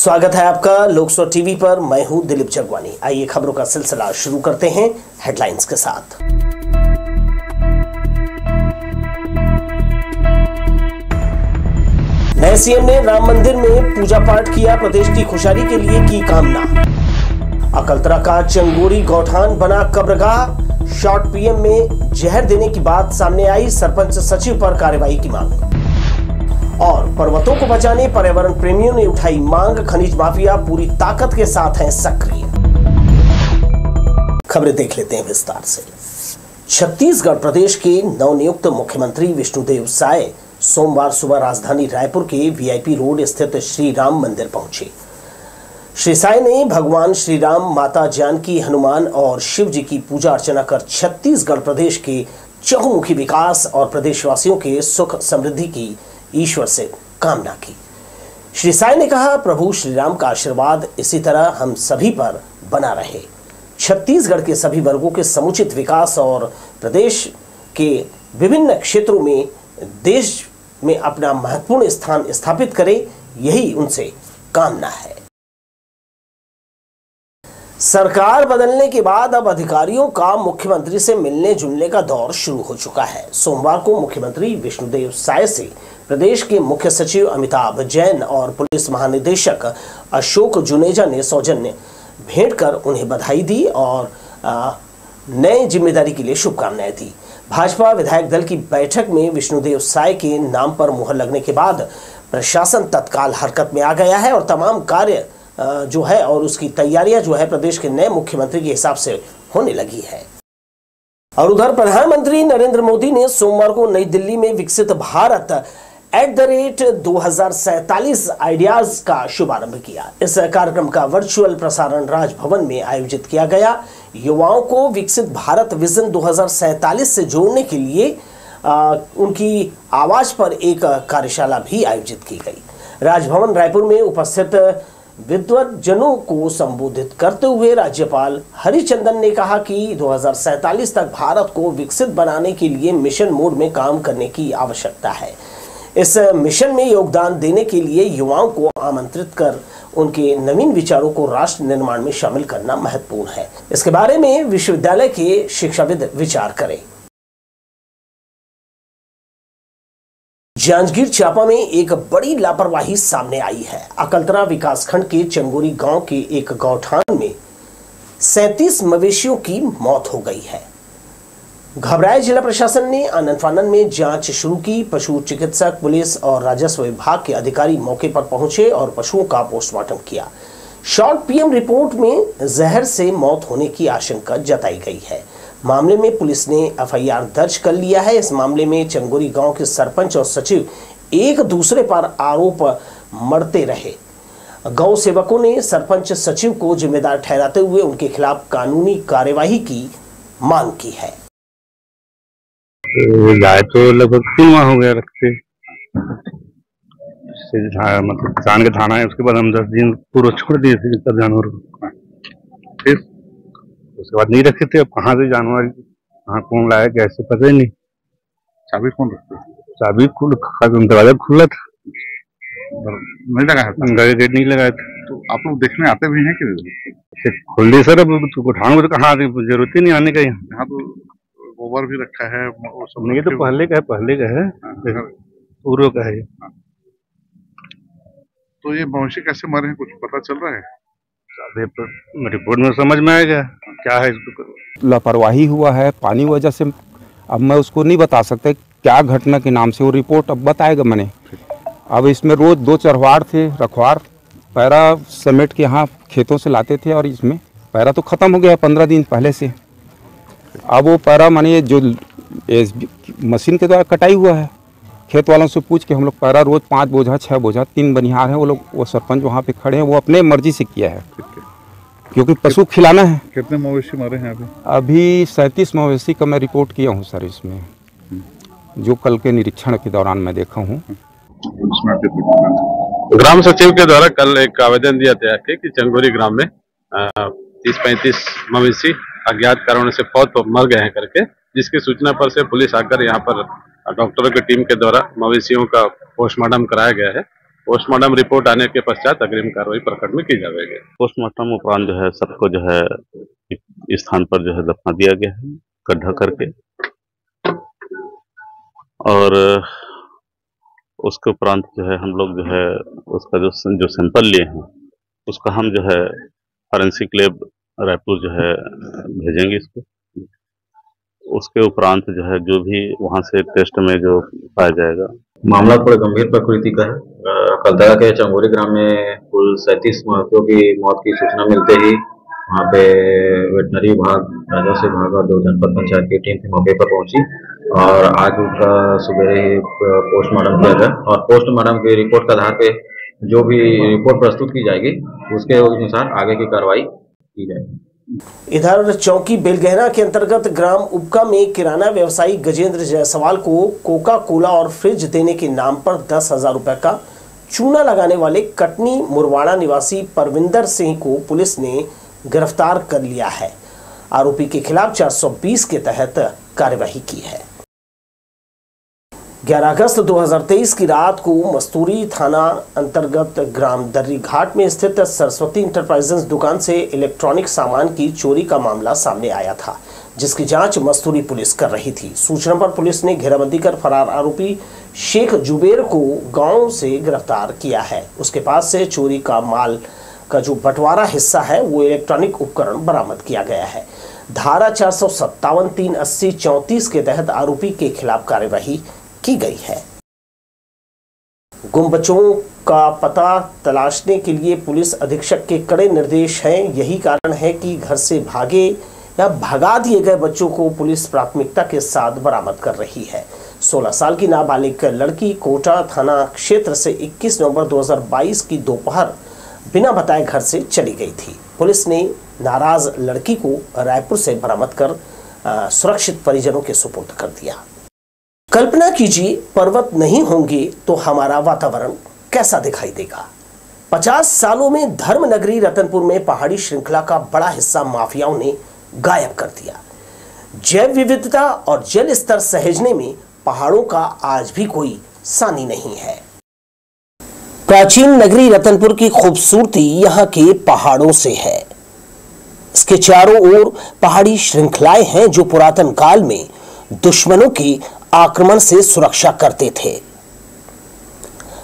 स्वागत है आपका लोकसभा टीवी पर। मैं हूं दिलीप जगवानी। आइए खबरों का सिलसिला शुरू करते हैं हेडलाइंस के साथ। नए सीएम ने राम मंदिर में पूजा पाठ किया, प्रदेश की खुशहाली के लिए की कामना। अकलतरा का चंगोरी गौठान बना कब्रगाह, शॉर्ट पीएम में जहर देने की बात सामने आई, सरपंच सचिव पर कार्रवाई की मांग। और पर्वतों को बचाने पर्यावरण प्रेमियों ने उठाई मांग, खनिज माफिया पूरी ताकत के साथ हैं सक्रिय। खबरें देख लेते हैं विस्तार से। छत्तीसगढ़ प्रदेश के नवनियुक्त मुख्यमंत्री विष्णुदेव साय सोमवार सुबह राजधानी रायपुर के वीआईपी रोड स्थित श्री राम मंदिर पहुंचे। श्री साय ने भगवान श्री राम, माता जानकी, हनुमान और शिव जी की पूजा अर्चना कर छत्तीसगढ़ प्रदेश के चहुमुखी विकास और प्रदेशवासियों के सुख समृद्धि की ईश्वर से कामना की। श्री साय ने कहा, प्रभु श्री राम का आशीर्वाद इसी तरह हम सभी पर बना रहे। छत्तीसगढ़ के सभी वर्गों के समुचित विकास और प्रदेश के विभिन्न क्षेत्रों में देश में अपना महत्वपूर्ण स्थान स्थापित करे, यही उनसे कामना है। सरकार बदलने के बाद अब अधिकारियों का मुख्यमंत्री से मिलने जुलने का दौर शुरू हो चुका है। सोमवार को मुख्यमंत्री विष्णुदेव साय से प्रदेश के मुख्य सचिव अमिताभ जैन और पुलिस महानिदेशक अशोक जुनेजा ने सौजन्य भेंट कर उन्हें बधाई दी और नए जिम्मेदारी के लिए शुभकामनाएं दी। भाजपा विधायक दल की बैठक में विष्णुदेव साय के नाम पर मुहर लगने के बाद प्रशासन तत्काल हरकत में आ गया है और तमाम कार्य जो है और उसकी तैयारियां जो है प्रदेश के नए मुख्यमंत्री के हिसाब से होने लगी है। और उधर प्रधानमंत्री नरेंद्र मोदी ने सोमवार को नई दिल्ली में विकसित भारत @2047 आइडियाज का शुभारंभ किया। इस कार्यक्रम का वर्चुअल प्रसारण राजभवन में आयोजित किया गया। युवाओं को विकसित भारत विजन 2047 से जोड़ने के लिए उनकी आवाज पर एक कार्यशाला भी आयोजित की गई। राजभवन रायपुर में उपस्थित विद्वज्जनों को संबोधित करते हुए राज्यपाल हरिचंदन ने कहा कि 2047 तक भारत को विकसित बनाने के लिए मिशन मोड में काम करने की आवश्यकता है। इस मिशन में योगदान देने के लिए युवाओं को आमंत्रित कर उनके नवीन विचारों को राष्ट्र निर्माण में शामिल करना महत्वपूर्ण है। इसके बारे में विश्वविद्यालय के शिक्षाविद विचार करें। जांजगीर चांपा में एक बड़ी लापरवाही सामने आई है। अकलतरा विकासखंड के चंगोरी गांव के एक गौठान में 37 मवेशियों की मौत हो गई है। घबराए जिला प्रशासन ने आनन फानन में जांच शुरू की। पशु चिकित्सक, पुलिस और राजस्व विभाग के अधिकारी मौके पर पहुंचे और पशुओं का पोस्टमार्टम किया। शॉर्ट पीएम रिपोर्ट में जहर से मौत होने की आशंका जताई गई है। मामले में पुलिस ने एफआईआर दर्ज कर लिया है। इस मामले में चंगोरी गांव के सरपंच और सचिव एक दूसरे पर आरोप मढ़ते रहे। गौ सेवकों ने सरपंच सचिव को जिम्मेदार ठहराते हुए उनके खिलाफ कानूनी कार्यवाही की मांग की है। गाय तो लगभग 3 माह हो गया रखते, मतलब किसान का थाना है। उसके बाद हम 10 दिन पूर्व छोड़ दिए थे तब जानवर, फिर उसके बाद नहीं रखे थे। अब कहाँ से जानवर कहाँ कौन लाया कैसे पता ही नहीं। चाबी कौन रखते? चाबी दरवाजा खुला था, नहीं लगाया था, गेट नहीं लगाया था। तो आप लोग देखने आते भी हैं कि खोल दिए सर। अब गौठान में तो कहाँ जरूरत ही नहीं आने का। यहाँ तो गोबर भी रखा है, वो सब नहीं, तो पहले का है, पूर्व का है। तो ये मवेशी कैसे मरे हैं, कुछ पता चल रहा है? रिपोर्ट में समझ में आएगा क्या है। लापरवाही हुआ है पानी वजह से। अब मैं उसको नहीं बता सकता क्या घटना के नाम से, वो रिपोर्ट अब बताएगा मैंने। अब इसमें रोज 2 चरवाड़ थे, रखवार पैरा समेट के यहाँ खेतों से लाते थे और इसमें पैरा तो ख़त्म हो गया 15 दिन पहले से। अब वो पैरा मानिए जो मशीन के द्वारा कटाई हुआ है। खेत वालों से पूछ के हम लोग पैरा रोज 5 बोझा 6 बोझा 3 बनिहार हैं वो लोग, वो सरपंच वहाँ पे खड़े हैं, वो अपने मर्जी से किया है क्योंकि पशु खिलाना है। कितने मवेशी मरे हैं अभी 37 मवेशी का मैं रिपोर्ट किया हूँ सर, इसमें जो कल के निरीक्षण के दौरान मैं देखा हूँ। ग्राम सचिव के द्वारा कल एक आवेदन दिया गया कि चंगोरी ग्राम में 30-35 मवेशी अज्ञात कारणों से मर गए हैं करके, जिसकी सूचना पर से पुलिस आकर यहाँ पर डॉक्टरों की टीम के द्वारा मवेशियों का पोस्टमार्टम कराया गया है पोस्टमार्टम रिपोर्ट आने के पश्चात अग्रिम कार्रवाई प्रखंड में की जाएगी। पोस्टमार्टम उपरांत जो है सबको जो है इस स्थान पर जो है दफना दिया गया है गड्ढा करके, और उसके उपरांत जो है हम लोग जो है उसका जो सैंपल लिए हैं उसका हम जो है फॉरेंसिक लैब रायपुर जो है भेजेंगे इसको। उसके उपरांत जो है जो भी वहाँ से टेस्ट में जो पाया जाएगा। मामला थोड़ा गंभीर प्रकृति का है। कलतरा के चंगोरी ग्राम में कुल 37 मवेशियों की मौत की सूचना मिलते ही वहाँ पे वेटनरी विभाग, राजस्व विभाग और 2 जनपद पंचायत की टीम मौके पर पहुंची और आज उनका सुबह ही पोस्टमार्टम किया गया और पोस्टमार्टम की रिपोर्ट के आधार पे जो भी रिपोर्ट प्रस्तुत की जाएगी उसके अनुसार आगे की कार्रवाई की जाएगी। इधर चौकी बेलगहरा के अंतर्गत ग्राम उबका में किराना व्यवसायी गजेंद्र जायसवाल को कोका कोला और फ्रिज देने के नाम पर 10,000 रुपए का चूना लगाने वाले कटनी मुरवाड़ा निवासी परविंदर सिंह को पुलिस ने गिरफ्तार कर लिया है। आरोपी के खिलाफ 420 के तहत कार्यवाही की है। 11 अगस्त 2023 की रात को मस्तूरी थाना अंतर्गत ग्राम दर्री घाट में स्थित सरस्वती इंटरप्राइजेस दुकान से इलेक्ट्रॉनिक सामान की चोरी का मामला सामने आया था, जिसकी जांच मस्तूरी पुलिस कर रही थी। सूचना पर पुलिस ने घेराबंदी कर फरार आरोपी शेख जुबेर को गांव से गिरफ्तार किया है। उसके पास से चोरी का माल का जो बंटवारा हिस्सा है वो इलेक्ट्रॉनिक उपकरण बरामद किया गया है। धारा 457, 380, 34 के तहत आरोपी के खिलाफ कार्यवाही की गई है। गुम बच्चों का पता तलाशने के लिए पुलिस अधीक्षक के कड़े निर्देश हैं। यही कारण है कि घर से भागे या भगा दिए गए बच्चों को पुलिस प्राथमिकता के साथ बरामद कर रही है। 16 साल की नाबालिग लड़की कोटा थाना क्षेत्र से 21 नवंबर 2022 की दोपहर बिना बताए घर से चली गई थी। पुलिस ने नाराज लड़की को रायपुर से बरामद कर सुरक्षित परिजनों के सुपुर्द कर दिया। कल्पना कीजिए, पर्वत नहीं होंगे तो हमारा वातावरण कैसा दिखाई देगा। 50 सालों में धर्म नगरी रतनपुर में पहाड़ी श्रृंखला का बड़ा हिस्सा माफियाओं ने गायब कर दिया। जैव विविधता और जल स्तर सहेजने में पहाड़ों का आज भी कोई सानी नहीं है। प्राचीन नगरी रतनपुर की खूबसूरती यहाँ के पहाड़ों से है। इसके चारों ओर पहाड़ी श्रृंखलाएं हैं जो पुरातन काल में दुश्मनों के आक्रमण से सुरक्षा करते थे।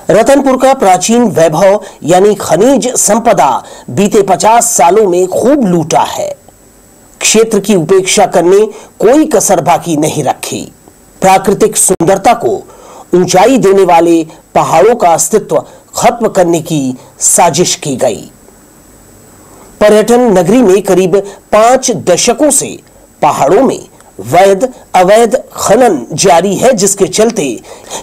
रतनपुर का प्राचीन वैभव यानी खनिज संपदा बीते 50 सालों में खूब लूटा है। क्षेत्र की उपेक्षा करने कोई कसर बाकी नहीं रखी। प्राकृतिक सुंदरता को ऊंचाई देने वाले पहाड़ों का अस्तित्व खत्म करने की साजिश की गई। पर्यटन नगरी में करीब 5 दशकों से पहाड़ों में वैध अवैध खनन जारी है, जिसके चलते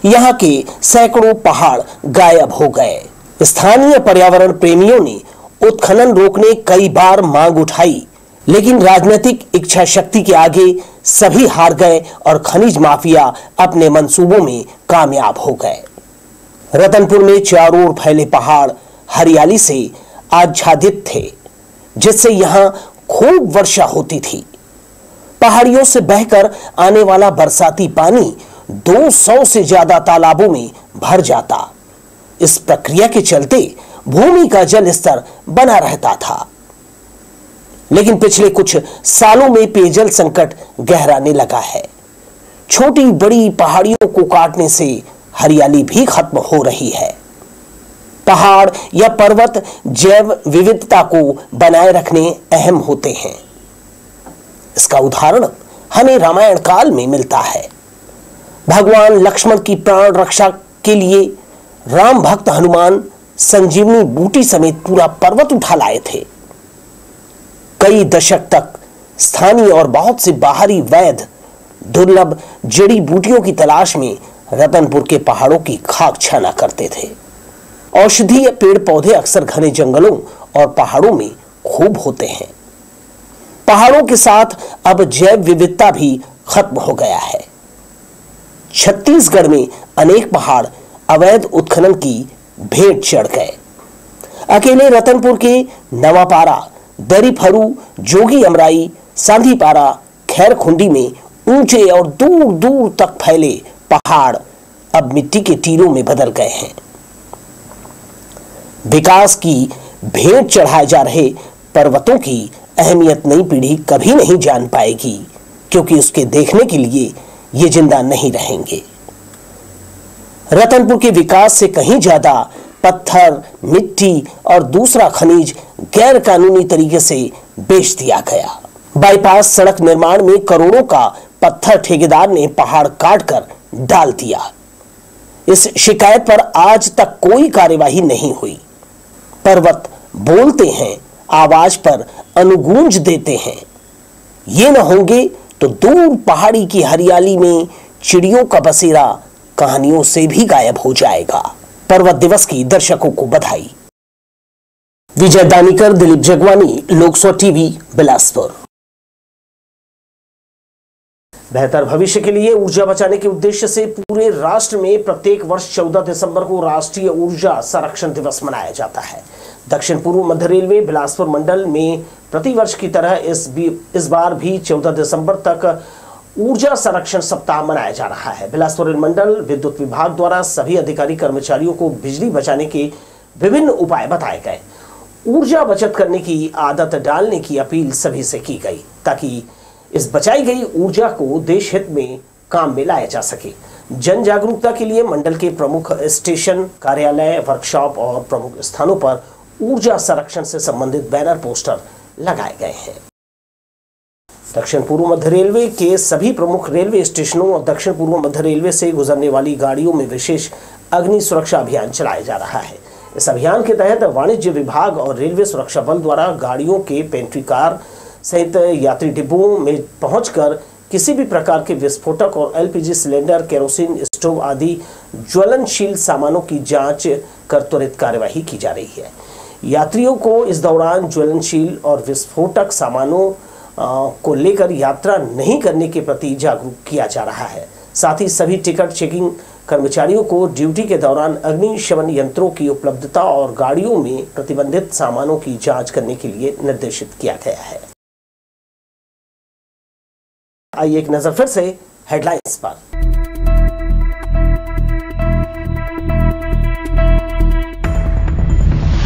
यहाँ के सैकड़ों पहाड़ गायब हो गए। स्थानीय पर्यावरण प्रेमियों ने उत्खनन रोकने कई बार मांग उठाई, लेकिन राजनीतिक इच्छा शक्ति के आगे सभी हार गए और खनिज माफिया अपने मंसूबों में कामयाब हो गए। रतनपुर में चारों ओर फैले पहाड़ हरियाली से आच्छादित थे, जिससे यहाँ खूब वर्षा होती थी। पहाड़ियों से बहकर आने वाला बरसाती पानी 200 से ज्यादा तालाबों में भर जाता। इस प्रक्रिया के चलते भूमि का जल स्तर बना रहता था, लेकिन पिछले कुछ सालों में पेयजल संकट गहराने लगा है। छोटी बड़ी पहाड़ियों को काटने से हरियाली भी खत्म हो रही है। पहाड़ या पर्वत जैव विविधता को बनाए रखने अहम होते हैं। इसका उदाहरण हमें रामायण काल में मिलता है। भगवान लक्ष्मण की प्राण रक्षा के लिए राम भक्त हनुमान संजीवनी बूटी समेत पूरा पर्वत उठा लाए थे। कई दशक तक स्थानीय और बहुत से बाहरी वैध दुर्लभ जड़ी बूटियों की तलाश में रतनपुर के पहाड़ों की खाक छाना करते थे। औषधीय पेड़ पौधे अक्सर घने जंगलों और पहाड़ों में खूब होते हैं। पहाड़ों के साथ अब जैव विविधता भी खत्म हो गया है। छत्तीसगढ़ में अनेक पहाड़ अवैध उत्खनन की भेंट चढ़ गए। अकेले रतनपुर के नवापारा, दरीफरू, जोगी अमराई, सांधीपारा, खैरखुंडी में ऊंचे और दूर दूर तक फैले पहाड़ अब मिट्टी के टीलों में बदल गए हैं। विकास की भेंट चढ़ाए जा रहे पर्वतों की अहमियत नई पीढ़ी कभी नहीं जान पाएगी, क्योंकि उसके देखने के लिए ये जिंदा नहीं रहेंगे। रतनपुर के विकास से कहीं ज्यादा पत्थर, मिट्टी और दूसरा खनिज गैर कानूनी तरीके से बेच दिया गया। बाईपास सड़क निर्माण में करोड़ों का पत्थर ठेकेदार ने पहाड़ काटकर डाल दिया। इस शिकायत पर आज तक कोई कार्यवाही नहीं हुई। पर्वत बोलते हैं, आवाज पर अनुगूंज देते हैं। ये न होंगे तो दूर पहाड़ी की हरियाली में चिड़ियों का बसेरा कहानियों से भी गायब हो जाएगा। पर्वत दिवस की दर्शकों को बधाई। विजय दानीकर, दिलीप जगवानी, लोकसभा टीवी, बिलासपुर। बेहतर भविष्य के लिए ऊर्जा बचाने के उद्देश्य से पूरे राष्ट्र में प्रत्येक वर्ष 14 दिसंबर को राष्ट्रीय ऊर्जा संरक्षण दिवस मनाया जाता है। दक्षिण पूर्व मध्य रेलवे बिलासपुर मंडल में प्रतिवर्ष की तरह इस बार भी 14 दिसंबर तक ऊर्जा संरक्षण सप्ताह मनाया जा रहा है। बिलासपुर रेल मंडल विद्युत विभाग द्वारा सभी अधिकारी कर्मचारियों को बिजली बचाने के विभिन्न उपाय बताए गए। ऊर्जा बचत करने की आदत डालने की अपील सभी से की गई, ताकि इस बचाई गई ऊर्जा को देश हित में काम में लाया जा सके। जन जागरूकता के लिए मंडल के प्रमुख स्टेशन, कार्यालय, वर्कशॉप और प्रमुख स्थानों पर ऊर्जा संरक्षण से संबंधित बैनर, पोस्टर लगाए गए हैं। दक्षिण पूर्व मध्य रेलवे के सभी प्रमुख रेलवे स्टेशनों और दक्षिण पूर्व मध्य रेलवे से गुजरने वाली गाड़ियों में विशेष अग्नि सुरक्षा अभियान चलाया जा रहा है। इस अभियान के तहत वाणिज्य विभाग और रेलवे सुरक्षा बल द्वारा गाड़ियों के पेंट्री कार सहित यात्री डिब्बों में पहुंचकर किसी भी प्रकार के विस्फोटक और एलपीजी सिलेंडर, केरोसिन स्टोव आदि ज्वलनशील सामानों की जांच कर त्वरित कार्यवाही की जा रही है। यात्रियों को इस दौरान ज्वलनशील और विस्फोटक सामानों को लेकर यात्रा नहीं करने के प्रति जागरूक किया जा रहा है। साथ ही सभी टिकट चेकिंग कर्मचारियों को ड्यूटी के दौरान अग्निशमन यंत्रों की उपलब्धता और गाड़ियों में प्रतिबंधित सामानों की जांच करने के लिए निर्देशित किया गया है। आइए एक नजर फिर से हेडलाइंस पर।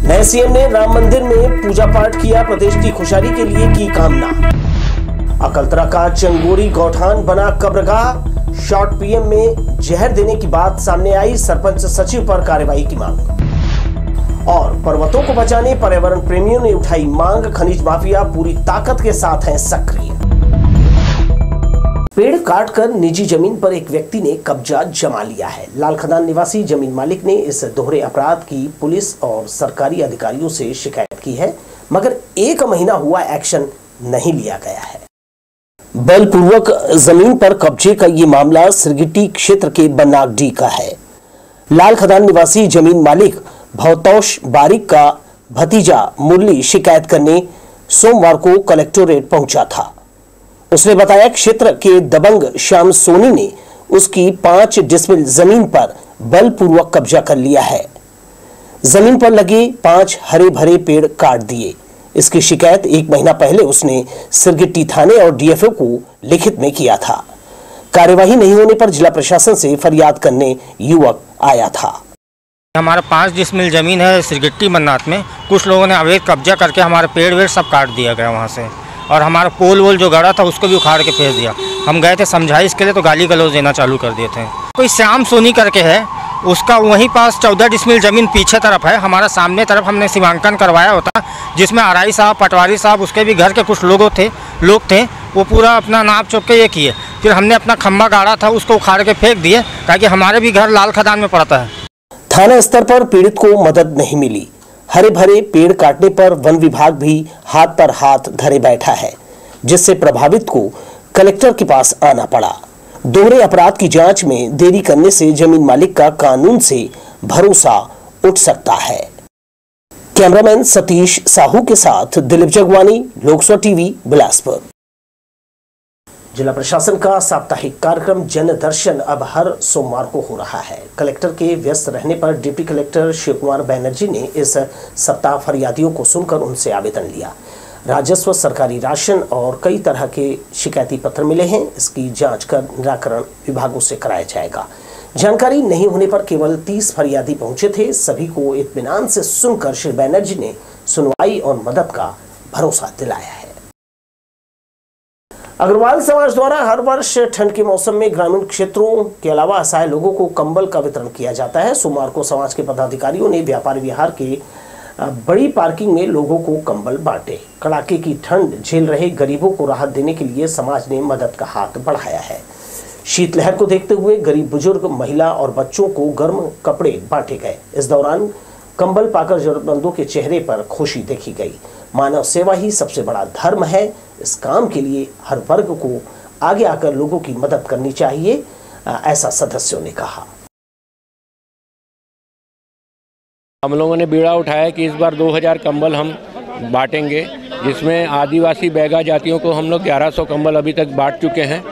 नए सीएम ने राम मंदिर में पूजा पाठ किया, प्रदेश की खुशहाली के लिए की कामना। अकलतरा का चंगोरी गौठान बना कब्रगाह, शॉर्ट पीएम में जहर देने की बात सामने आई, सरपंच सचिव पर कार्रवाई की मांग। और पर्वतों को बचाने पर्यावरण प्रेमियों ने उठाई मांग, खनिज माफिया पूरी ताकत के साथ हैं सक्रिय। पेड़ काटकर निजी जमीन पर एक व्यक्ति ने कब्जा जमा लिया है। लाल खदान निवासी जमीन मालिक ने इस दोहरे अपराध की पुलिस और सरकारी अधिकारियों से शिकायत की है, मगर 1 महीना हुआ एक्शन नहीं लिया गया है। बलपूर्वक जमीन पर कब्जे का ये मामला सिरगिट्टी क्षेत्र के बनागडी का है। लाल खदान निवासी जमीन मालिक भवतोष बारिक का भतीजा मुरली शिकायत करने सोमवार को कलेक्टोरेट पहुंचा था। उसने बताया क्षेत्र के दबंग श्याम सोनी ने उसकी 5 डिसमिल जमीन पर बलपूर्वक कब्जा कर लिया है। जमीन पर लगे 5 हरे भरे पेड़ काट दिए। इसकी शिकायत 1 महीना पहले उसने सिरगिट्टी थाने और डीएफओ को लिखित में किया था। कार्यवाही नहीं होने पर जिला प्रशासन से फरियाद करने युवक आया था। हमारा 5 डिसमिल जमीन है सिरगिट्टी मन्नात में, कुछ लोगों ने अवैध कब्जा करके हमारे पेड़ वेड़ सब काट दिया गया वहाँ से, और हमारा पोल वोल जो गड़ा था उसको भी उखाड़ के फेंक दिया। हम गए थे समझाइश के लिए तो गाली गलौज देना चालू कर दिए थे। कोई श्याम सोनी करके है, उसका वहीं पास 14 डिसमिल जमीन पीछे तरफ है, हमारा सामने तरफ हमने सीमांकन करवाया होता, जिसमें आरआई साहब, पटवारी साहब, उसके भी घर के कुछ लोग थे, वो पूरा अपना नाप चुप के ये किए। फिर हमने अपना खम्बा गाड़ा था उसको उखाड़ के फेंक दिए, ताकि हमारे भी घर लाल खदान में पड़ता है। थाना स्तर पर पीड़ित को मदद नहीं मिली। हरे भरे पेड़ काटने पर वन विभाग भी हाथ पर हाथ धरे बैठा है, जिससे प्रभावित को कलेक्टर के पास आना पड़ा। दोहरे अपराध की जांच में देरी करने से जमीन मालिक का कानून से भरोसा उठ सकता है। कैमरामैन सतीश साहू के साथ दिलीप जगवानी, लोकसभा टीवी, बिलासपुर। जिला प्रशासन का साप्ताहिक कार्यक्रम जन दर्शन अब हर सोमवार को हो रहा है। कलेक्टर के व्यस्त रहने पर डिप्टी कलेक्टर शिव कुमार बैनर्जी ने इस सप्ताह फरियादियों को सुनकर उनसे आवेदन लिया। राजस्व, सरकारी राशन और कई तरह के शिकायती पत्र मिले हैं। इसकी जांच कर निराकरण विभागों से कराया जाएगा। जानकारी नहीं होने पर केवल 30 फरियादी पहुंचे थे। सभी को इत्मीनान से सुनकर श्री बनर्जी ने सुनवाई और मदद का भरोसा दिलाया है। अग्रवाल समाज द्वारा हर वर्ष ठंड के मौसम में ग्रामीण क्षेत्रों के अलावा असहाय लोगों को कंबल का वितरण किया जाता है। सोमवार को समाज के पदाधिकारियों ने व्यापार विहार के बड़ी पार्किंग में लोगों को कंबल बांटे। कड़ाके की ठंड झेल रहे गरीबों को राहत देने के लिए समाज ने मदद का हाथ बढ़ाया है। शीतलहर को देखते हुए गरीब बुजुर्ग, महिला और बच्चों को गर्म कपड़े बांटे गए। इस दौरान कंबल पाकर जरूरतमंदों के चेहरे पर खुशी देखी गई। मानव सेवा ही सबसे बड़ा धर्म है। इस काम के लिए हर वर्ग को आगे आकर लोगों की मदद करनी चाहिए, ऐसा सदस्यों ने कहा। हम लोगों ने बीड़ा उठाया कि इस बार 2000 कंबल हम बांटेंगे, जिसमें आदिवासी बैगा जातियों को हम लोग 1100 कंबल अभी तक बांट चुके हैं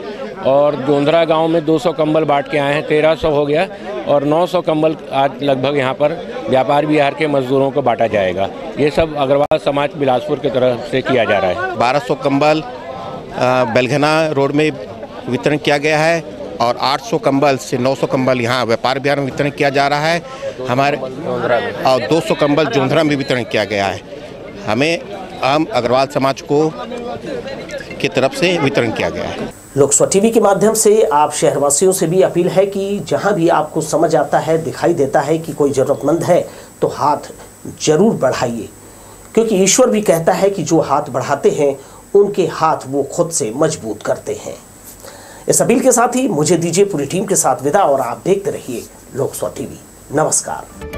और जोंधरा गांव में 200 कंबल बांट के आए हैं, 1300 हो गया और 900 कंबल आज लगभग यहां पर व्यापार विहार के मजदूरों को बांटा जाएगा। ये सब अग्रवाल समाज बिलासपुर की तरफ से किया जा रहा है। 1200 कंबल बेलघना रोड में वितरण किया गया है और 800 कंबल से 900 कंबल यहाँ व्यापार विहार में वितरण किया जा रहा है हमारे, और 200 कंबल जोंधरा में वितरण किया गया है। हम अग्रवाल समाज को की तरफ से वितरण किया गया है। लोकसभा टीवी के माध्यम से आप शहरवासियों से भी अपील है कि जहां भी आपको समझ आता है, दिखाई देता है कि कोई जरूरतमंद है तो हाथ जरूर बढ़ाइए, क्योंकि ईश्वर भी कहता है कि जो हाथ बढ़ाते हैं उनके हाथ वो खुद से मजबूत करते हैं। इस अपील के साथ ही मुझे दीजिए पूरी टीम के साथ विदा और आप देखते रहिए लोकसभा टीवी। नमस्कार।